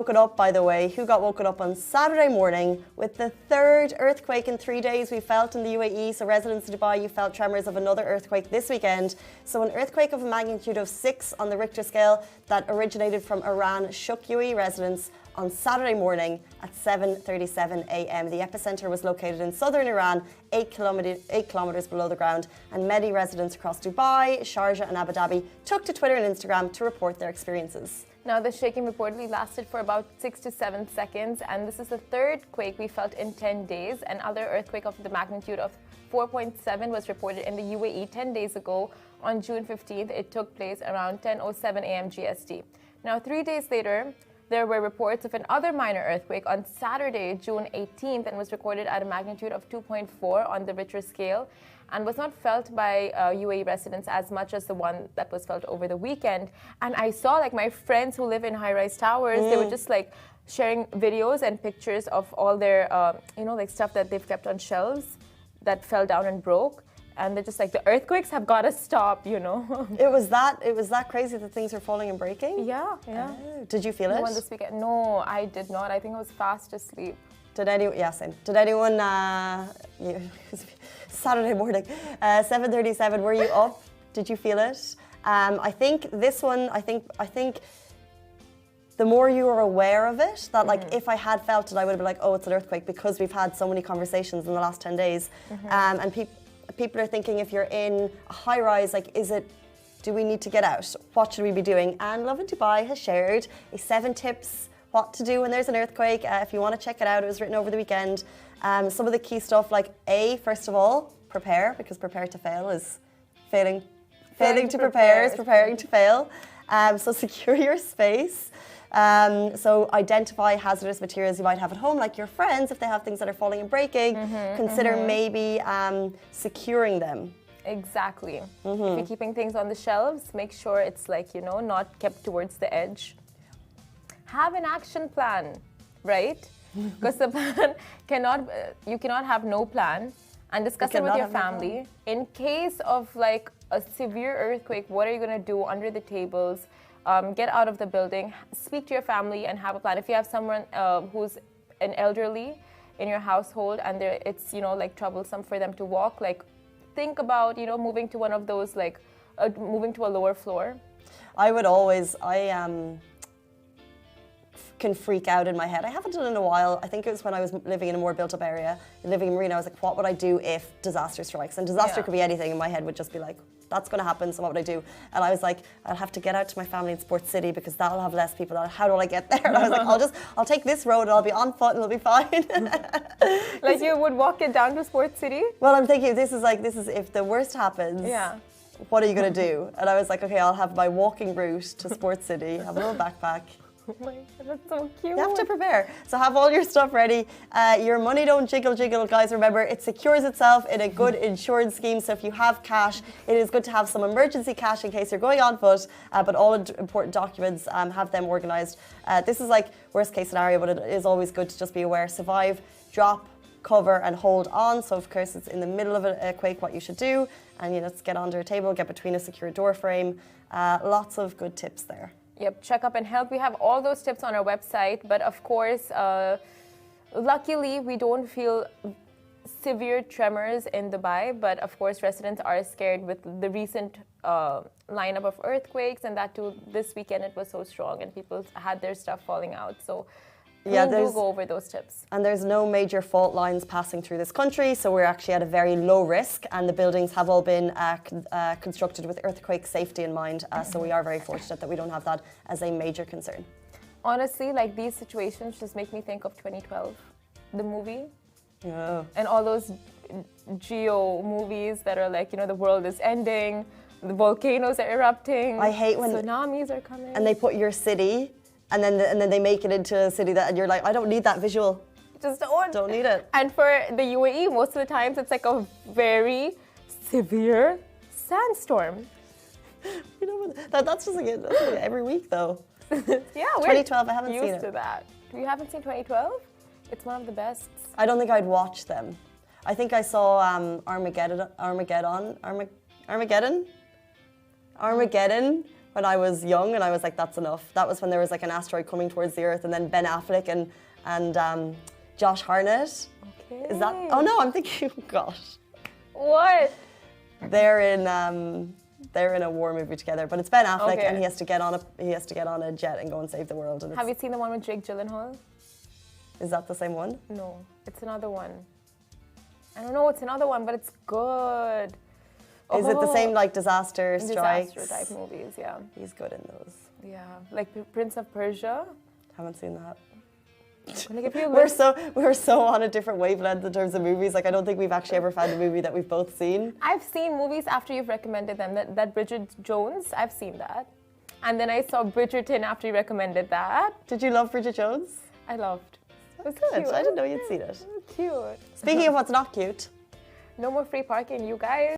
Woken up, by the way, who got woken up on Saturday morning with the third earthquake in 3 days we felt in the UAE. So residents of Dubai, you felt tremors of another earthquake this weekend. So an earthquake of a magnitude of 6 on the Richter scale that originated from Iran shook UAE residents on Saturday morning at 7:37 a.m. The epicenter was located in southern Iran, 8 kilometers below the ground, and many residents across Dubai, Sharjah and Abu Dhabi took to Twitter and Instagram to report their experiences. Now, the shaking reportedly lasted for about 6 to 7 seconds, and this is the third quake we felt in 10 days. Another earthquake of the magnitude of 4.7 was reported in the UAE 10 days ago on June 15th. It took place around 10:07 a.m. GST. Now, 3 days later, there were reports of another minor earthquake on Saturday, June 18th, and was recorded at a magnitude of 2.4 on the Richter scale, and was not felt by UAE residents as much as the one that was felt over the weekend. And I saw like my friends who live in high-rise towers, they were just like sharing videos and pictures of all their, like stuff that they've kept on shelves that fell down and broke. And they're just like, the earthquakes have got to stop, It was that crazy that things are falling and breaking? Yeah. Oh, did you feel it? This weekend? No, I did not. I think I was fast asleep. Same. Did anyone, Saturday morning, 7:37, were you up? Did you feel it? I think this one, I think the more you are aware of it, that like if I had felt it, I would have been like, oh, it's an earthquake, because we've had so many conversations in the last 10 days. And people are thinking, if you're in a high rise, like, do we need to get out? What should we be doing? And Lovin Dubai has shared 7 tips what to do when there's an earthquake. If you want to check it out, it was written over the weekend. Some of the key stuff, like first of all, prepare, because prepare to fail is failing to prepare is preparing to fail. So secure your space. So identify hazardous materials you might have at home, like your friends, if they have things that are falling and breaking. Consider maybe securing them. Exactly. If you're keeping things on the shelves, make sure it's like, not kept towards the edge. Have an action plan, right? Because the plan you cannot have no plan, and discuss it with your family. In case of like a severe earthquake, what are you going to do under the tables? Get out of the building, speak to your family and have a plan. If you have someone who's an elderly in your household and it's, like troublesome for them to walk, like think about, moving to one of those, like moving to a lower floor. Can freak out in my head. I haven't done it in a while. I think it was when I was living in a more built-up area, living in Marina. I was like, what would I do if disaster strikes? And disaster could be anything, and my head would just be like, that's going to happen, so what would I do? And I was like, I'll have to get out to my family in Sports City, because that'll have less people. How do I get there? And I was like, I'll take this road and I'll be on foot and it'll be fine. Like you would walk it down to Sports City? Well, I'm thinking, this is if the worst happens, what are you going to do? And I was like, okay, I'll have my walking route to Sports City, have a little backpack. Oh my God, that's so cute. You have to prepare. So have all your stuff ready. Your money don't jiggle, guys. Remember, it secures itself in a good insurance scheme. So if you have cash, it is good to have some emergency cash in case you're going on foot. But all important documents, have them organized. This is like worst case scenario, but it is always good to just be aware. Survive, drop, cover and hold on. So of course it's in the middle of a quake what you should do. And just get under a table, get between a secure door frame. Lots of good tips there. Yep, check up and help. We have all those tips on our website, but of course, luckily we don't feel severe tremors in Dubai, but of course residents are scared with the recent lineup of earthquakes, and that too this weekend it was so strong and people had their stuff falling out. So we'll go over those tips. And there's no major fault lines passing through this country, so we're actually at a very low risk, and the buildings have all been constructed with earthquake safety in mind, so we are very fortunate that we don't have that as a major concern. Honestly, like these situations just make me think of 2012, the movie. Oh. And all those geo movies that are like, the world is ending, the volcanoes are erupting, I hate when tsunamis are coming. And they put your city and then they make it into a city that, and you're like, I don't need that visual. Just don't need it. And for the UAE, most of the times it's like a very severe sandstorm. That's just like every week though. Yeah, 2012, I haven't seen it. Used to that. You haven't seen 2012? It's one of the best. I don't think I'd watch them. I think I saw Armageddon when I was young, and I was like, that's enough. That was when there was like an asteroid coming towards the Earth, and then Ben Affleck and Josh Hartnett. Okay. Is that? Oh no, I'm thinking. Gosh. What? They're in a war movie together, but it's Ben Affleck, Okay. and he has to get on a jet and go and save the world. And Have you seen the one with Jake Gyllenhaal? is that the same one? No, it's another one. I don't know, it's another one, but it's good. Is it the same like Disaster Strikes? Disaster type movies, yeah. He's good in those. Yeah, like Prince of Persia. Haven't seen that. Like if you We're so on a different wavelength in terms of movies. Like I don't think we've actually ever found a movie that we've both seen. I've seen movies after you've recommended them. That Bridget Jones, I've seen that. And then I saw Bridgerton after you recommended that. Did you love Bridget Jones? I loved. It was Good. cute. I didn't know you'd seen it. Cute. Speaking of what's not cute. No more free parking, you guys.